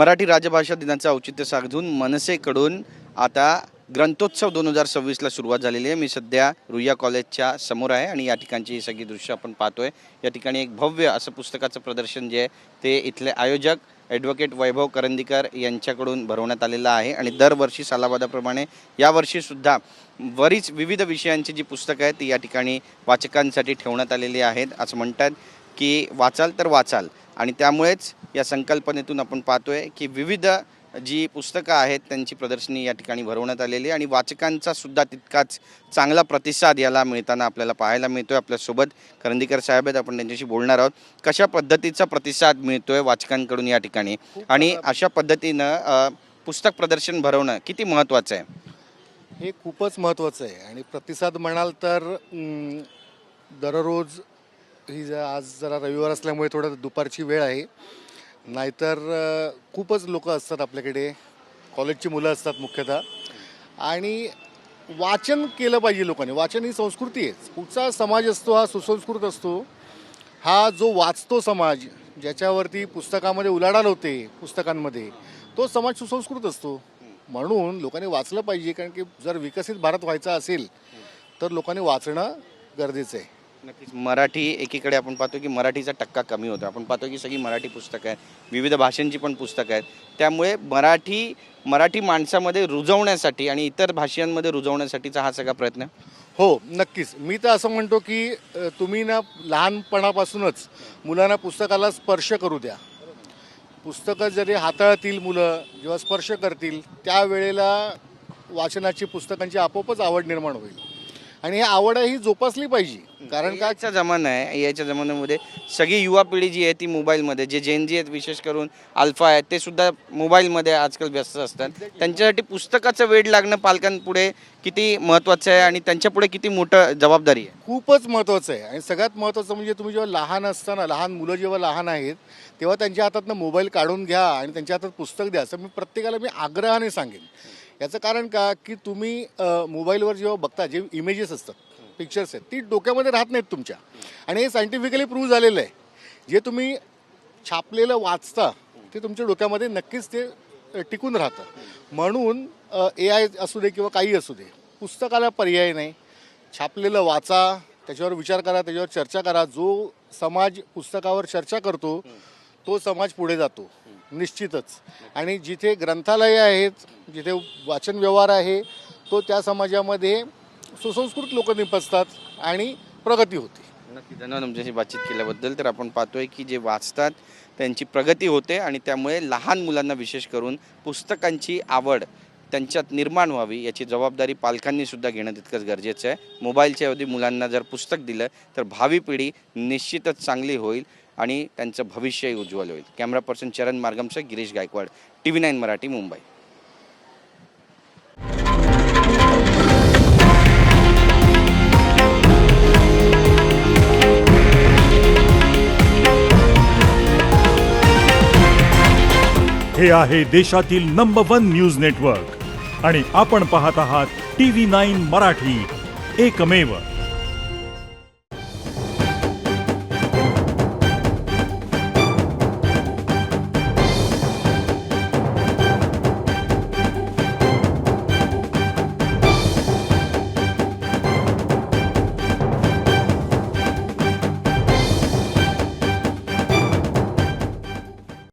मराठी राजभाषा दिनाचं औचित्य साधून मनसेकडून आता ग्रंथोत्सव 2026ला सुरुवात झालेली आहे। मी सध्या रुईया कॉलेजच्या समोर आहे आणि या ठिकाणची ही सगळी दृश्य आपण पाहतोय। या ठिकाणी एक भव्य असं पुस्तकाचं प्रदर्शन जे आहे ते इथले आयोजक ॲडव्होकेट वैभव करंदीकर यांच्याकडून भरवण्यात आलेलं आहे आणि दरवर्षी सालाबादाप्रमाणे यावर्षी सुद्धा बरीच विविध विषयांची जी पुस्तकं आहेत ती या ठिकाणी वाचकांसाठी ठेवण्यात आलेली आहेत। असं म्हणतात की वाचाल तर वाचाल आणि त्यामुळेच या संकल्पनेतून आपण पाहतोय की विविध जी पुस्तकं आहेत त्यांची प्रदर्शनी या ठिकाणी भरवण्यात आलेली आहे आणि वाचकांचा सुद्धा तितकाच चांगला प्रतिसाद याला मिळताना आपल्याला पाहायला मिळतोय। आपल्यासोबत करंदीकर साहेब आहेत, आपण त्यांच्याशी बोलणार आहोत। कशा पद्धतीचा प्रतिसाद मिळतोय वाचकांकडून या ठिकाणी आणि अशा पद्धतीनं पुस्तक प्रदर्शन भरवणं किती महत्त्वाचं आहे? हे खूपच महत्त्वाचं आहे आणि प्रतिसाद म्हणाल तर दररोज आज जरा रविवार असल्यामुळे थोडं दुपारची वेळ आहे, नाहीतर खूपच लोक असतात आपल्याकडे, कॉलेजची मुलं असतात मुख्यतः, आणि वाचन केलं पाहिजे लोकांनी। वाचन ही संस्कृती आहे। कुठचा समाज असतो हा सुसंस्कृत असतो, हा जो वाचतो समाज, ज्याच्यावरती पुस्तकामध्ये उलाढाल होते पुस्तकांमध्ये, तो समाज सुसंस्कृत असतो। म्हणून लोकांनी वाचलं पाहिजे, कारण की जर विकसित भारत व्हायचा असेल तर लोकांनी वाचणं गरजेचं आहे। नक्कीच मराठी एकीकडे आपण पाहतो की मराठीचा टक्का कमी होतो। आपण पाहतो की सगळी मराठी पुस्तकं आहेत, विविध भाषांची पण पुस्तकं आहेत, त्यामुळे मराठी माणसामध्ये रुजवण्यासाठी आणि इतर भाषांमध्ये रुजवण्यासाठीचा हा सगळा प्रयत्न। हो, नक्कीच। मी तर असं म्हणतो की तुम्ही ना लहानपणापासूनच मुलांना पुस्तकाला स्पर्श करू द्या। पुस्तकं जरी हाताळतील मुलं, जेव्हा स्पर्श करतील त्यावेळेला वाचनाची, पुस्तकांची आपोआपच आवड निर्माण होईल आणि ही आवड ही जोपासली पाहिजे। कारण का याचा जमाना आहे, याच्या जमान्यामध्ये सगळी युवा पिढी जी आहे ती मोबाईलमध्ये, जे जेनजी आहेत विशेष करून अल्फा आहेत ते सुद्धा मोबाईलमध्ये आजकाल व्यस्त असतात। त्यांच्यासाठी पुस्तकाचं वेड लागणं पालकांपुढे किती महत्त्वाचं आहे आणि त्यांच्यापुढे किती मोठं जबाबदारी आहे? खूपच महत्त्वाचं आहे। आणि सगळ्यात महत्त्वाचं म्हणजे तुम्ही जेव्हा लहान असताना, लहान मुलं जेव्हा लहान आहेत तेव्हा त्यांच्या हातातनं मोबाईल काढून घ्या आणि त्यांच्या हातात पुस्तक द्या, असं मी प्रत्येकाला आग्रहाने सांगेन। याचं कारण का की तुम्ही मोबाईलवर जेव्हा बघता, जे इमेजेस असतात, पिक्चर्स आहेत, ती डोक्यामध्ये राहत नाहीत तुमच्या, आणि हे सायंटिफिकली प्रूव्ह झालेलं आहे। जे तुम्ही छापलेलं वाचता ते तुमच्या डोक्यामध्ये नक्कीच ते टिकून राहतं। म्हणून AI असू दे किंवा काही असू दे, पुस्तकाला पर्याय नाही। छापलेलं वाचा, त्याच्यावर विचार करा, त्याच्यावर चर्चा करा। जो समाज पुस्तकावर चर्चा करतो तो समाज पुढे जातो निश्चितच। आणि जिथे ग्रंथालय आहेत, जिथे वाचन व्यवहार आहे, तो त्या समाजामध्ये सुसंस्कृत लोक निपजतात आणि प्रगती होते। नक्की धन्यवाद तुमच्याशी बातचीत केल्याबद्दल। तर आपण पाहतोय की जे वाचतात त्यांची प्रगती होते आणि त्यामुळे लहान मुलांना विशेष करून पुस्तकांची आवड त्यांच्यात निर्माण व्हावी याची जबाबदारी पालकांनी सुद्धा घेणं तितकंच गरजेचं आहे। मोबाईलच्या ऐवजी मुलांना जर पुस्तक दिलं तर भावी पिढी निश्चितच चांगली होईल आणि त्यांचं भविष्यही उज्ज्वल होईल। कॅमेरा पर्सन चरण मार्गमसह गिरीश गायकवाड, TV9 मराठी, मुंबई। हे आहे देशातील नंबर 1 न्यूज नेटवर्क आणि आपण पाहत आहात TV9 मराठी, एकमेव।